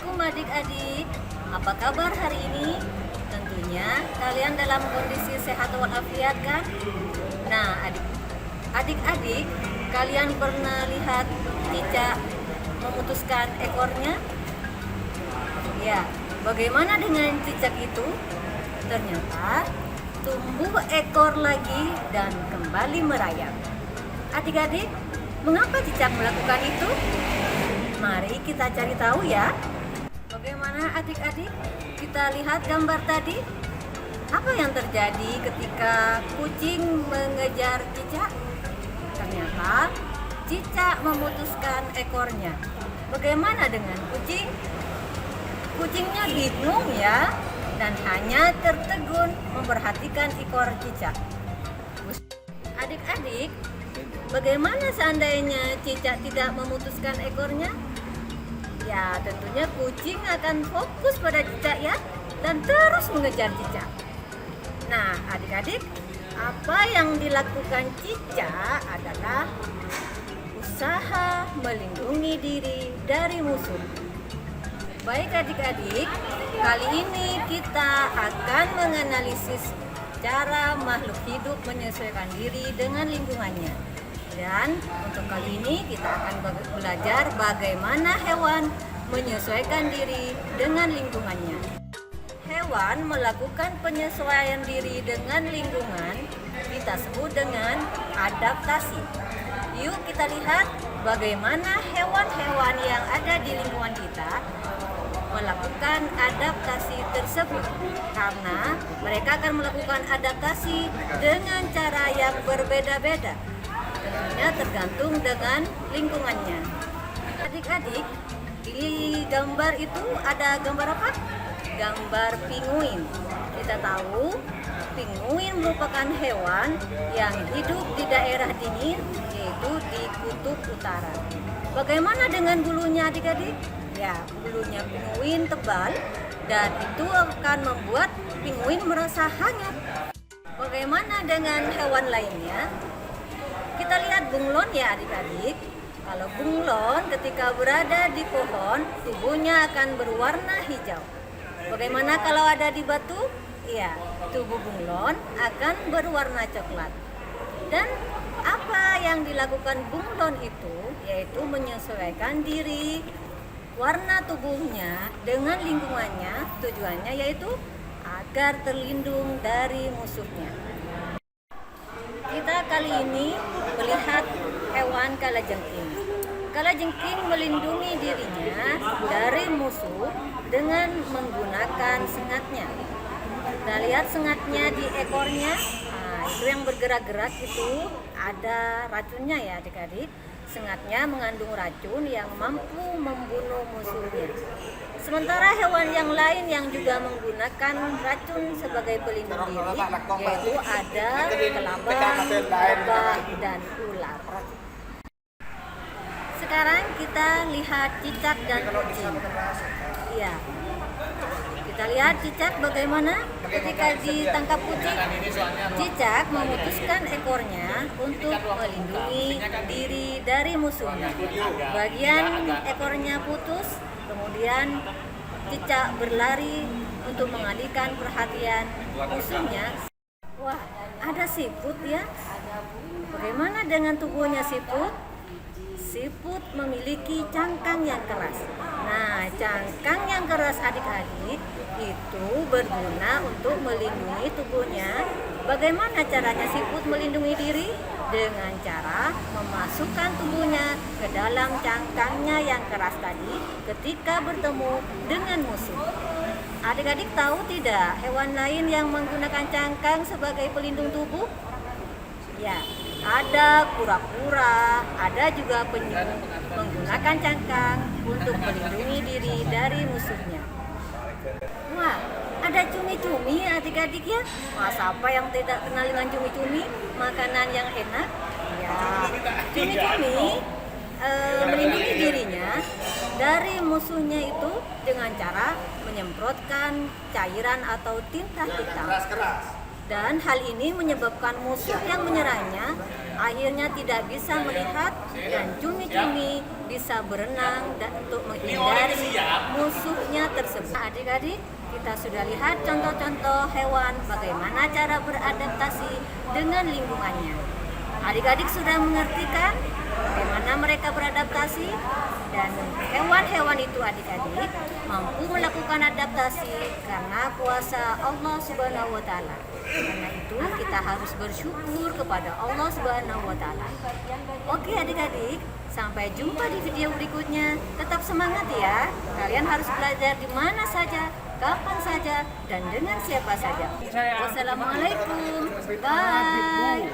Assalamualaikum adik-adik. Apa kabar hari ini? Tentunya kalian dalam kondisi sehat walafiat kan? Nah, adik-adik, kalian pernah lihat cicak memutuskan ekornya? Ya, bagaimana dengan cicak itu? Ternyata tumbuh ekor lagi dan kembali merayap. Adik-adik, mengapa cicak melakukan itu? Mari kita cari tahu ya. Bagaimana adik-adik? Kita lihat gambar tadi. Apa yang terjadi ketika kucing mengejar cicak? Ternyata cicak memutuskan ekornya. Bagaimana dengan kucing? Kucingnya bingung ya, dan hanya tertegun memperhatikan ekor cicak. Adik-adik, bagaimana seandainya cicak tidak memutuskan ekornya? Ya, tentunya kucing akan fokus pada cicak ya, dan terus mengejar cicak. Nah, adik-adik, apa yang dilakukan cicak adalah usaha melindungi diri dari musuh. Baik adik-adik, kali ini kita akan menganalisis cara makhluk hidup menyesuaikan diri dengan lingkungannya. Dan untuk kali ini kita akan belajar bagaimana hewan menyesuaikan diri dengan lingkungannya. Hewan melakukan penyesuaian diri dengan lingkungan kita sebut dengan adaptasi. Yuk kita lihat bagaimana hewan-hewan yang ada di lingkungan kita melakukan adaptasi tersebut, karena mereka akan melakukan adaptasi dengan cara yang berbeda-beda, tentunya tergantung dengan lingkungannya. Adik-adik, di gambar itu ada gambar apa? Gambar pinguin. Kita tahu pinguin merupakan hewan yang hidup di daerah dingin, yaitu di kutub utara. Bagaimana dengan bulunya adik-adik? Ya, bulunya pinguin tebal dan itu akan membuat pinguin merasa hangat. Bagaimana dengan hewan lainnya? Kita lihat bunglon ya adik-adik. Kalau bunglon ketika berada di pohon, tubuhnya akan berwarna hijau. Bagaimana kalau ada di batu? Ya, tubuh bunglon akan berwarna coklat. Dan apa yang dilakukan bunglon itu? Yaitu menyesuaikan diri warna tubuhnya dengan lingkungannya, tujuannya yaitu agar terlindung dari musuhnya. Kita kali ini melihat hewan kalajengking. Kalajengking melindungi dirinya dari musuh dengan menggunakan sengatnya. Kita lihat sengatnya di ekornya, itu yang bergerak-gerak itu ada racunnya ya adik-adik. Sengatnya mengandung racun yang mampu membunuh musuhnya. Sementara hewan yang lain yang juga menggunakan racun sebagai pelindung diri, yaitu ada kelabang, lebah, dan ular. Sekarang kita lihat cicak dan kucing. Iya. Kita lihat cicak bagaimana ketika ditangkap kucing. Cicak memutuskan ekornya untuk melindungi diri dari musuhnya. Bagian ekornya putus, kemudian cicak berlari untuk mengalihkan perhatian musuhnya. Wah, ada siput ya. Bagaimana dengan tubuhnya siput? Siput memiliki cangkang yang keras. Nah, cangkang yang keras adik-adik itu berguna untuk melindungi tubuhnya. Bagaimana caranya siput melindungi diri? Dengan cara memasukkan tubuhnya ke dalam cangkangnya yang keras tadi ketika bertemu dengan musuh. Adik-adik tahu tidak hewan lain yang menggunakan cangkang sebagai pelindung tubuh? Ya, ada kura-kura, ada juga penyu menggunakan cangkang untuk melindungi diri dari musuhnya. Wah, ada cumi-cumi adik-adik ya. Mas apa yang tidak kenal dengan cumi-cumi? Makanan yang enak. Ya, cumi-cumi melindungi dirinya dari musuhnya itu dengan cara menyemprotkan cairan atau tinta hitam. Dan hal ini menyebabkan musuh yang menyerangnya akhirnya tidak bisa melihat dan cumi-cumi bisa berenang dan untuk menghindari musuh tersebut. Adik-adik, kita sudah lihat contoh-contoh hewan bagaimana cara beradaptasi dengan lingkungannya. Adik-adik sudah mengerti kan bagaimana mereka beradaptasi? Dan hewan-hewan itu adik-adik mampu melakukan adaptasi karena kuasa Allah Subhanahu wa Ta'ala. Karena itu kita harus bersyukur kepada Allah Subhanahu wa Ta'ala. Oke adik-adik, sampai jumpa di video berikutnya. Tetap semangat ya. Kalian harus belajar di mana saja, kapan saja, dan dengan siapa saja. Wassalamualaikum. Bye.